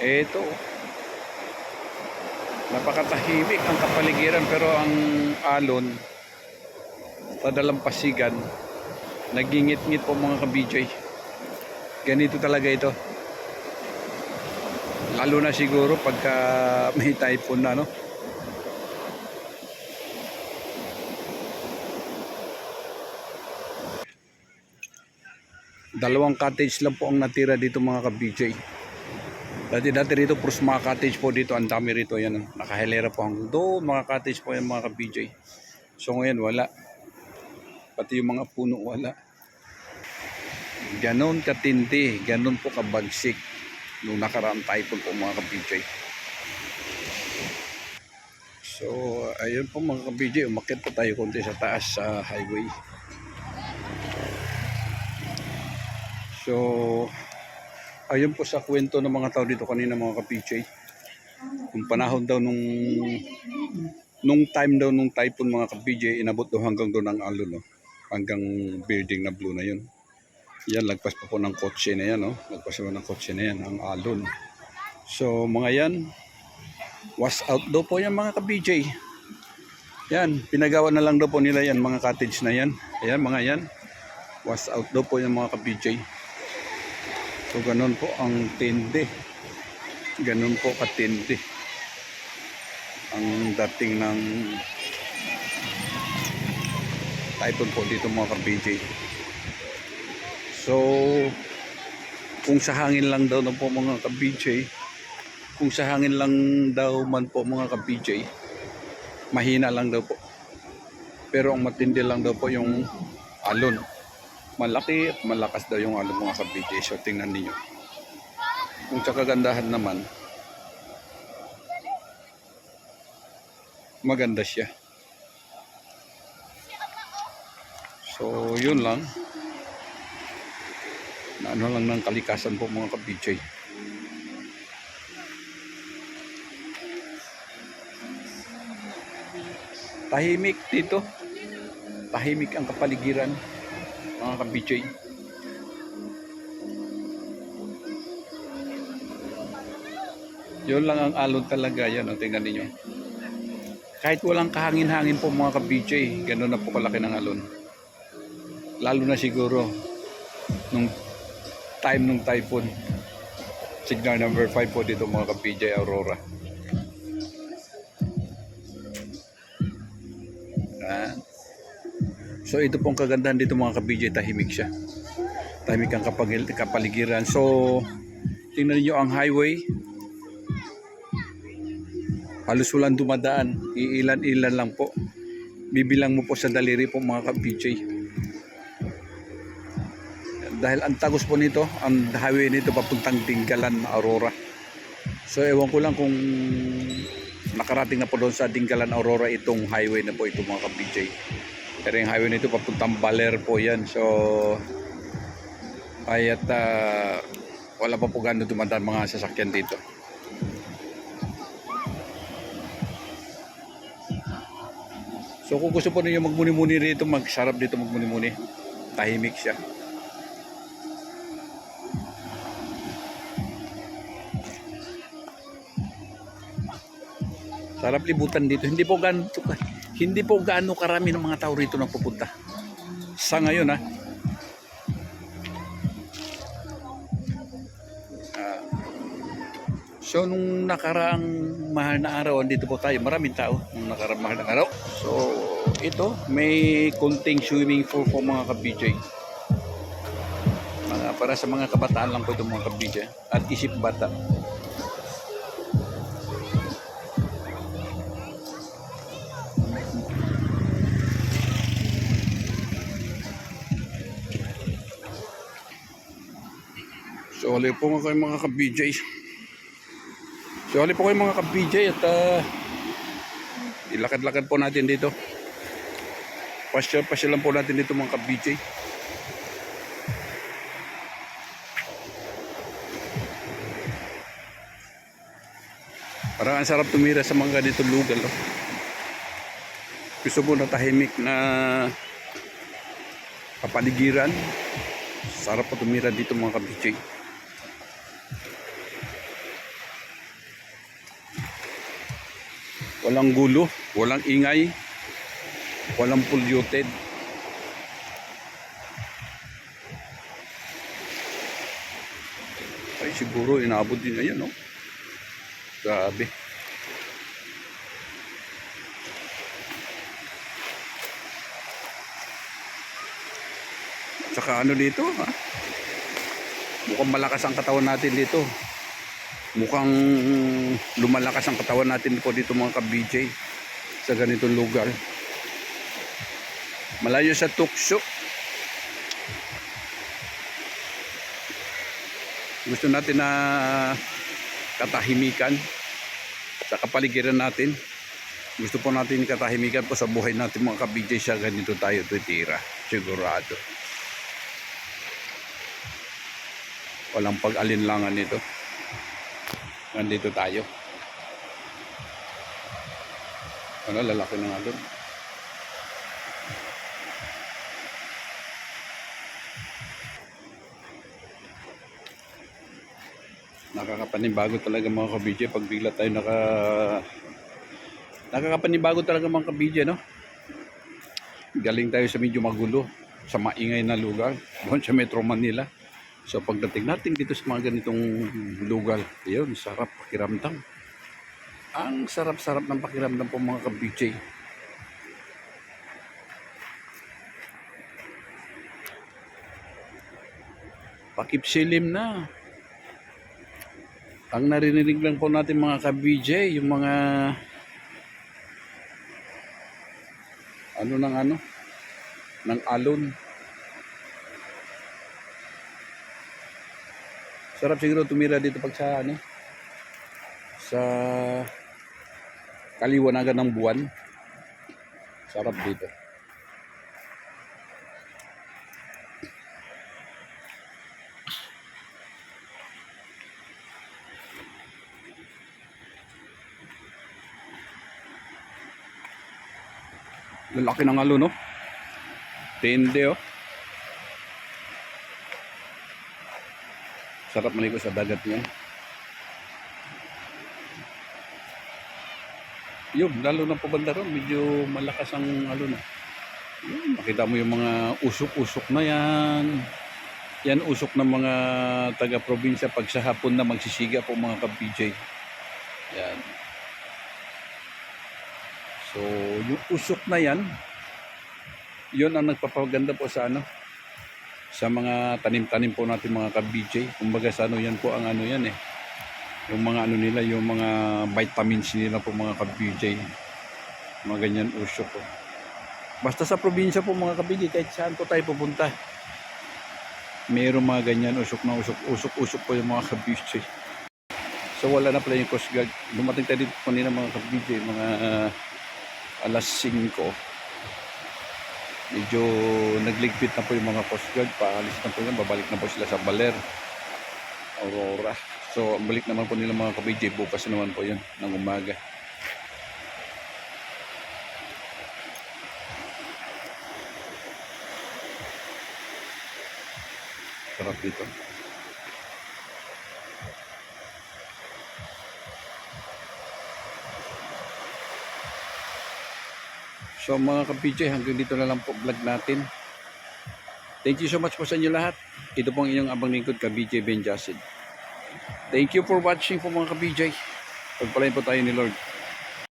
Eto, napakatahimik ang kapaligiran pero ang alon sa dalampasigan nagingit-ngit po mga ka-BJ. Ganito talaga ito. Lalo na siguro pagka may typhoon na, no? Dalawang cottage lang po ang natira dito mga ka-BJ. Dati rito puro mga cottage po dito, ang dami rito yan. Nakahilera po hanggang doon mga cottage po yan mga ka-BJ. So ngayon wala. Pati yung mga puno wala. Ganon katindi, ganon po kabagsik nung nakaraang typhoon po mga ka-BJ. So ayun po mga ka-BJ, umakyat po tayo konti sa taas sa highway. So ayun po sa kwento ng mga tao dito kanina mga ka-BJ, yung panahon daw nung time daw nung typhoon mga ka-BJ, inabot daw hanggang doon ang alon, no? Hanggang building na blue na yun. Yan, lagpas pa po ng kotse na yan, no? Lagpas pa ng kotse na yan, ang alon. So mga yan, wash out daw po yan mga ka-BJ. Yan, pinagawa na lang daw po nila yan, mga cottage na yan. Ayan mga yan, wash out daw po yan mga ka-BJ. So ganun po ang tindi. Ganun po katindi ang dating ng typhoon po dito mga ka-BJ. So kung sa hangin lang daw po mga ka-BJ, kung sa hangin lang daw man po mga ka-BJ, mahina lang daw po. Pero ang matindi lang daw po yung alon. Malaki at malakas daw yung alon mga ka-BJ. So tingnan niyo. Kung sa kagandahan naman, maganda siya. So yun lang. Na ano lang ng kalikasan po mga ka-BJ. Tahimik dito. Tahimik ang kapaligiran mga ka-BJ. Yun lang ang alon talaga yan. O, tingnan ninyo. Kahit walang kahangin-hangin po mga ka-BJ, gano'n na po kalaki ng alon. Lalo na siguro nung time nung typhoon. Signal number 5 po dito mga ka-BJ, Aurora. So ito pong kagandahan dito mga ka-BJ, tahimik siya. Tahimik ang kapaligiran. So tingnan niyo ang highway. Halos walang dumadaan. Iilan-ilan lang po. Bibilang mo po sa daliri po mga ka-BJ. Dahil ang tagos po nito, ang highway nito papuntang Dingalan, Aurora. So ewan ko lang kung nakarating na po doon sa Dingalan, Aurora itong highway na po ito mga ka-BJ. Pero yung highway nito papuntang Baler po yan. So kaya't wala pa po gano'n dumadaan mga sasakyan dito. So kung gusto po ninyo magmuni-muni rito, magsarap dito magmuni-muni. Tahimik siya. Sarap libutan dito. Hindi po gaano karami ng mga tao rito na pupunta. Sa ngayon ha. So nung nakaraang mahal na araw, andito po tayo. Maraming tao nung nakaraang mahal na araw. So ito, may kunting swimming pool po mga ka-BJ. Para sa mga kabataan lang po ito mga ka-BJ. At isip bata. So hali po kayo mga ka-BJ. So hali po kayo mga ka-BJ at ilakad-lakad po natin dito. Pasyal lang po natin dito mga ka-BJ. Parang ang sarap tumira sa mga ganito lugar. Gusto mo na tahimik na kapaligiran. Sarap po tumira dito mga ka-BJ. Walang gulo, walang ingay, walang polluted. Ay siguro inaabot din ngayon, no? Grabe. Tsaka ano dito, ha? Mukhang malakas ang katawan natin dito. Mukhang lumalakas ang katawan natin po dito mga ka-BJ sa ganitong lugar. Malayo sa tukso. Gusto natin na katahimikan sa kapaligiran natin. Gusto po natin katahimikan po sa buhay natin mga ka-BJ, sa ganito tayo titira. Sigurado. Walang pag-alinlangan nito. Nandito tayo. Ano, lalaki na nga doon. Nakakapanibago talaga mga ka-BJ pag bigla tayo nakakapanibago talaga mga ka-BJ, no? Galing tayo sa medyo magulo, sa maingay na lugar, doon sa Metro Manila. So pagdating natin dito sa mga ganitong lugar, yun, sarap pakiramdam. Ang sarap-sarap ng pakiramdam po mga ka-BJ. Pakipsilim na. Ang narinig lang po natin mga ka-BJ, yung mga ng alon. Sarap siguro tumira dito pag sa kaliwanagan ng buwan. Sarap dito. Lalaki ng alon, no? Tende, oh. Sarap maligo sa dagat niyan. Yun, lalo na pabanda ron, medyo malakas ang alon. Yun, makita mo yung mga usok-usok na yan. Yan usok ng mga taga-probinsya pag sa hapon na magsisiga po mga ka-BJ. Yan. So, yung usok na yan, yun ang nagpapaganda po sa sa mga tanim-tanim po natin mga ka-BJ. Kumbaga sa yan po ang yan eh. Yung mga nila, yung mga vitamins nila po mga ka-BJ. Mga ganyan usok po. Basta sa probinsya po mga ka-BJ, kahit saan po tayo pupunta, mayroong mga ganyan usok po yung mga ka-BJ. So wala na pala yung Coast Guard. Dumating tayo dito kanina mga ka-BJ, mga alas 5. Medyo nagligpit na po yung mga Coast Guard. Paalis na po yan. Babalik na po sila sa Baler, Aurora. So balik naman po nila mga ka-BJ. Bukas naman po yun ng umaga. Sarap dito. So mga ka-BJ, hanggang dito na lang po vlog natin. Thank you so much po sa inyo lahat. Ito pong inyong abang lingkod, ka-BJ Ben Jasid. Thank you for watching po mga ka-BJ. Pagpalain po tayo ni Lord.